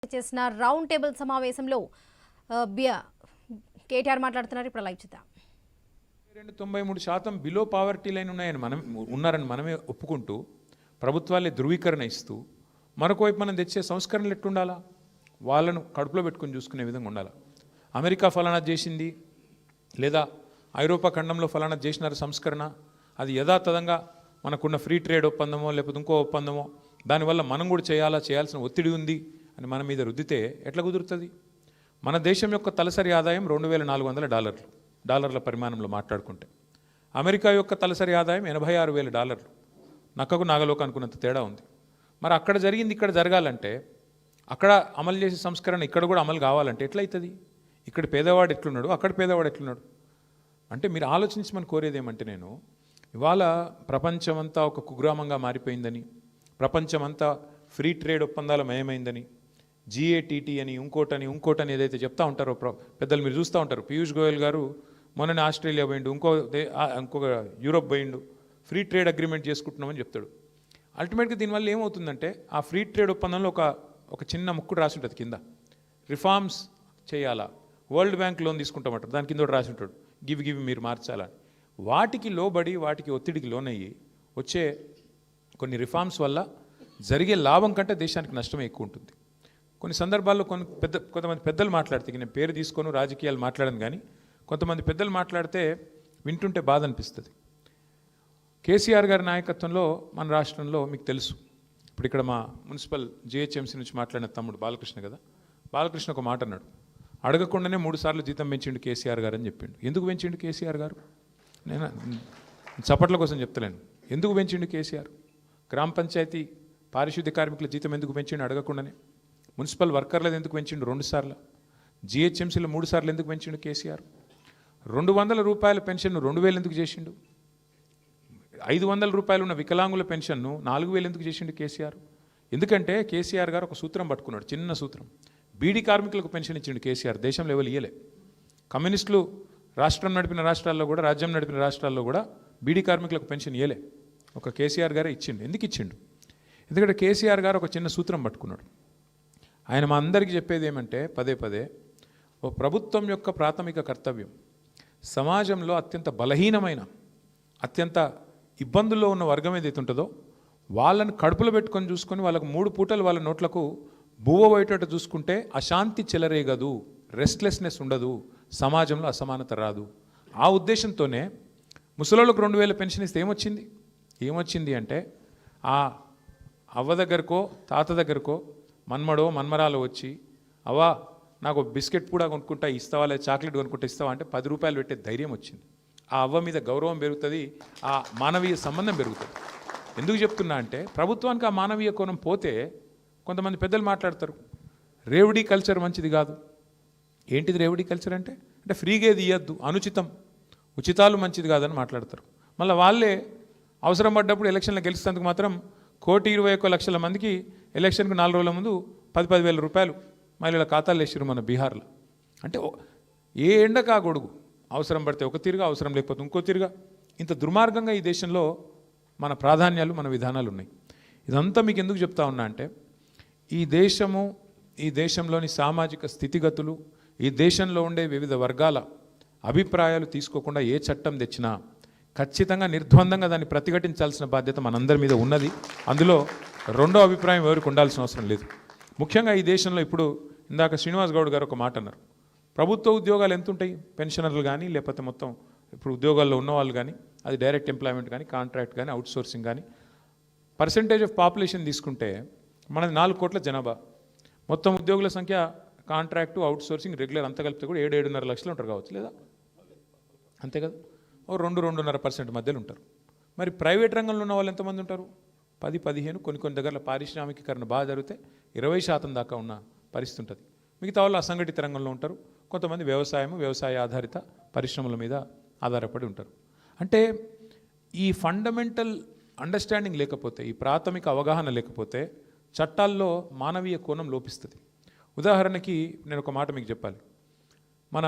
చేసిన round table సమావేశంలో కేటీఆర్ మాట్లాడుతున్నారు. ఇప్పుడు లైవ్ చూద్దాం. 93% బిలో పావర్టీ లైన్ ఉన్నారని మనమే ఒప్పుకుంటూ ప్రభుత్వాలే ధృవీకరణ ఇస్తూ మరొక వైపు మనం తెచ్చే సంస్కరణలు ఎట్టుండాలా, వాళ్ళను కడుపులో పెట్టుకుని చూసుకునే విధంగా ఉండాలి. అమెరికా ఫలానా చేసింది లేదా ఐరోపా ఖండంలో ఫలానా చేసినారు సంస్కరణ, అది యథాతథంగా మనకున్న ఫ్రీ ట్రేడ్ ఒప్పందమో లేకపోతే ఇంకో ఒప్పందమో దానివల్ల మనం కూడా చేయాల్సిన ఒత్తిడి ఉంది అని మన మీద రుద్దితే ఎట్లా కుదురుతుంది? మన దేశం యొక్క తలసరి ఆదాయం $2,400 డాలర్ల పరిమాణంలో మాట్లాడుకుంటే, అమెరికా యొక్క తలసరి ఆదాయం $86,000. నక్కకు నాగలోకి అనుకున్నంత తేడా ఉంది. మరి అక్కడ జరిగింది ఇక్కడ జరగాలంటే, అక్కడ అమలు చేసే సంస్కరణ ఇక్కడ కూడా అమలు కావాలంటే ఎట్లయితుంది? ఇక్కడ పేదవాడు ఎట్లున్నాడు, అక్కడ పేదవాడు ఎట్లున్నాడు అంటే మీరు ఆలోచించి మనం కోరేది ఏమంటే, నేను ఇవాళ ప్రపంచమంతా ఒక కుగ్రామంగా మారిపోయిందని, ప్రపంచమంతా ఫ్రీ ట్రేడ్ ఒప్పందాల మయమైందని, GATT అని ఇంకోటని ఏదైతే చెప్తా ఉంటారో పెద్దలు మీరు చూస్తూ ఉంటారు. పీయూష్ గోయల్ గారు మొన్ననే ఆస్ట్రేలియా పోయిండు, ఇంకొక యూరోప్ పోయిండు, ఫ్రీ ట్రేడ్ అగ్రిమెంట్ చేసుకుంటున్నామని చెప్తాడు. అల్టిమేట్గా దీనివల్ల ఏమవుతుందంటే, ఆ ఫ్రీ ట్రేడ్ ఒప్పందంలో ఒక చిన్న ముక్కుడు రాసి ఉంటుంది కింద, రిఫార్మ్స్ చేయాలా, వరల్డ్ బ్యాంక్ లోన్ తీసుకుంటామంటారు, దాని కింద రాసి ఉంటాడు గివి మీరు మార్చాలని. వాటికి లోబడి వాటికి ఒత్తిడికి లోనయ్యి వచ్చే కొన్ని రిఫార్మ్స్ వల్ల జరిగే లాభం కంటే దేశానికి నష్టమే ఎక్కువ ఉంటుంది. కొన్ని సందర్భాల్లో కొంతమంది పెద్దలు మాట్లాడితే, నేను పేరు తీసుకొని రాజకీయాలు మాట్లాడను కానీ కొంతమంది పెద్దలు మాట్లాడితే వింటుంటే బాధ అనిపిస్తుంది. కేసీఆర్ గారి నాయకత్వంలో మన రాష్ట్రంలో మీకు తెలుసు, ఇప్పుడు ఇక్కడ మా మున్సిపల్ GHMC నుంచి మాట్లాడిన తమ్ముడు బాలకృష్ణ కదా, బాలకృష్ణ ఒక మాట అన్నాడు, అడగకుండానే 3 సార్లు జీతం పెంచిండు కేసీఆర్ గారు అని చెప్పిండు. ఎందుకు పెంచిండు కేసీఆర్ గారు? నేను చప్పట్ల కోసం చెప్తలేను. ఎందుకు పెంచిండు కేసీఆర్? గ్రామ పంచాయతీ పారిశుద్ధ్య కార్మికుల జీతం ఎందుకు పెంచిండు అడగకుండానే? మున్సిపల్ వర్కర్లది ఎందుకు పెంచిండు 2 సార్లు? GHMCలో 3 సార్లు ఎందుకు పెంచిండు కేసీఆర్? $200 పెన్షన్ను 2,000 ఎందుకు చేసిండు? $500 ఉన్న వికలాంగుల పెన్షన్ను 4,000 ఎందుకు చేసిండు కేసీఆర్? ఎందుకంటే కేసీఆర్ గారు ఒక సూత్రం పట్టుకున్నాడు, చిన్న సూత్రం. బీడీ కార్మికులకు పెన్షన్ ఇచ్చిండు కేసీఆర్, దేశంలో ఎవరు ఇయ్యలే. కమ్యూనిస్టులు రాష్ట్రం నడిపిన రాష్ట్రాల్లో కూడా, రాజ్యం నడిపిన రాష్ట్రాల్లో కూడా బీడీ కార్మికులకు పెన్షన్ ఇయ్యలే, ఒక కేసీఆర్ గారే ఇచ్చిండు. ఎందుకు ఇచ్చిండు? ఎందుకంటే కేసీఆర్ గారు ఒక చిన్న సూత్రం పట్టుకున్నాడు. ఆయన మా అందరికీ చెప్పేది ఏమంటే, పదే ఓ ప్రభుత్వం యొక్క ప్రాథమిక కర్తవ్యం సమాజంలో అత్యంత బలహీనమైన, అత్యంత ఇబ్బందుల్లో ఉన్న వర్గం ఏదైతే ఉంటుందో వాళ్ళని కడుపులో పెట్టుకొని చూసుకొని వాళ్ళకు 3 పూటలు వాళ్ళ నోట్లకు బువ్వ పోయేటట్టు చూసుకుంటే అశాంతి చెలరేగదు, రెస్ట్లెస్నెస్ ఉండదు, సమాజంలో అసమానత రాదు. ఆ ఉద్దేశంతోనే ముసలోళ్ళకు 2,000 పెన్షన్ ఇస్తే ఏమొచ్చింది అంటే, ఆ అవ్వ దగ్గరకో తాత దగ్గరకో మన్మడో మన్మరాలో వచ్చి, అవ్వ నాకు బిస్కెట్ కూడా కొనుక్కుంటా ఇస్తావా, లేదా చాక్లెట్ కొనుక్కుంటా ఇస్తావా అంటే $10 పెట్టే ధైర్యం వచ్చింది. ఆ అవ్వ మీద గౌరవం పెరుగుతుంది, ఆ మానవీయ సంబంధం పెరుగుతుంది. ఎందుకు చెప్తున్నా అంటే, ప్రభుత్వానికి ఆ మానవీయ కోణం పోతే కొంతమంది పెద్దలు మాట్లాడతారు, రేవడీ కల్చర్ మంచిది కాదు. ఏంటిది రేవడీ కల్చర్ అంటే ఫ్రీగా ఏది ఇవ్వద్దు, అనుచితం, ఉచితాలు మంచిది కాదని మాట్లాడతారు. మళ్ళీ వాళ్ళే అవసరం పడ్డప్పుడు ఎలక్షన్లో గెలిచేందుకు మాత్రం 1,21,00,000 మందికి ఎలక్షన్కు 4 రోజుల ముందు 10,000 రూపాయలు మహిళల ఖాతాలు వేసారు మన బీహార్లో. అంటే ఏ ఎండకా గొడుగు, అవసరం పడితే ఒక తీరుగా, అవసరం లేకపోతే ఇంకో తీరుగా, ఇంత దుర్మార్గంగా ఈ దేశంలో మన ప్రాధాన్యాలు, మన విధానాలు ఉన్నాయి. ఇదంతా మీకు ఎందుకు చెప్తా ఉన్నా అంటే, ఈ దేశంలోని సామాజిక స్థితిగతులు, ఈ దేశంలో ఉండే వివిధ వర్గాల అభిప్రాయాలు తీసుకోకుండా ఏ చట్టం తెచ్చినా ఖచ్చితంగా నిర్ద్వందంగా దాన్ని ప్రతిఘటించాల్సిన బాధ్యత మనందరి మీద ఉన్నది. అందులో రెండో అభిప్రాయం ఎవరికి ఉండాల్సిన అవసరం లేదు. ముఖ్యంగా ఈ దేశంలో ఇప్పుడు ఇందాక శ్రీనివాస్ గౌడ్ గారు ఒక మాట అన్నారు, ప్రభుత్వ ఉద్యోగాలు ఎంత ఉంటాయి, పెన్షనర్లు కానీ లేకపోతే మొత్తం ఇప్పుడు ఉద్యోగాల్లో ఉన్నవాళ్ళు కానీ, అది డైరెక్ట్ ఎంప్లాయ్మెంట్ కానీ, కాంట్రాక్ట్ కానీ, అవుట్సోర్సింగ్ కానీ, పర్సెంటేజ్ ఆఫ్ పాపులేషన్ తీసుకుంటే మనది 4 కోట్ల జనాభా, మొత్తం ఉద్యోగుల సంఖ్య కాంట్రాక్టు, అవుట్సోర్సింగ్, రెగ్యులర్ అంతా కలిపితే కూడా 7-7.5 లక్షలు ఉంటారు కావచ్చు, లేదా అంతే కదా, 2-2.5% మధ్యలో ఉంటారు. మరి ప్రైవేట్ రంగంలో ఉన్న వాళ్ళు ఎంతమంది ఉంటారు? 10-15, కొన్ని దగ్గర పారిశ్రామికీకరణ బాగా జరిగితే 20% దాకా ఉన్న పరిస్థితి ఉంటుంది. మిగతా వాళ్ళు అసంఘటిత రంగంలో ఉంటారు, కొంతమంది వ్యవసాయ ఆధారిత పరిశ్రమల మీద ఆధారపడి ఉంటారు. అంటే ఈ ఫండమెంటల్ అండర్స్టాండింగ్ లేకపోతే, ఈ ప్రాథమిక అవగాహన లేకపోతే చట్టాల్లో మానవీయ కోణం లోపిస్తుంది. ఉదాహరణకి నేను ఒక మాట మీకు చెప్పాలి. మన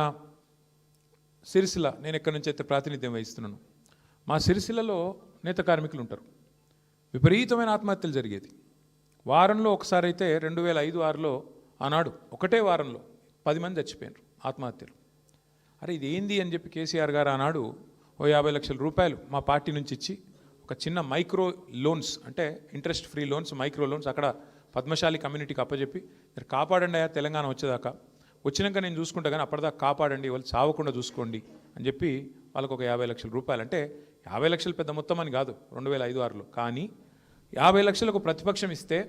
సిరిసిల్ల, నేను ఎక్కడి నుంచి అయితే ప్రాతినిధ్యం వహిస్తున్నాను, మా సిరిసిల్లలో నేత కార్మికులు ఉంటారు. విపరీతమైన ఆత్మహత్యలు జరిగేది. వారంలో ఒకసారి అయితే 2005-6లో ఆనాడు ఒకటే వారంలో 10 మంది చచ్చిపోయారు ఆత్మహత్యలు. అరే ఇది ఏంది అని చెప్పి కేసీఆర్ గారు ఆనాడు ఓ 50 లక్షల రూపాయలు మా పార్టీ నుంచి ఇచ్చి ఒక చిన్న మైక్రో లోన్స్ అంటే interest free loans, micro loans అక్కడ పద్మశాలి కమ్యూనిటీకి అప్పచెప్పి మీరు కాపాడండి అయ్యా తెలంగాణ వచ్చేదాకా, వచ్చినాక నేను చూసుకుంటా కానీ అప్పటిదాకా కాపాడండి, వాళ్ళు చావకుండా చూసుకోండి అని చెప్పి వాళ్ళకు ఒక 50 లక్షల రూపాయలు. అంటే 50 లక్షలు పెద్ద మొత్తం అని కాదు 2005-6లో, కానీ 50 లక్షలకు ప్రతిపక్షం ఇస్తే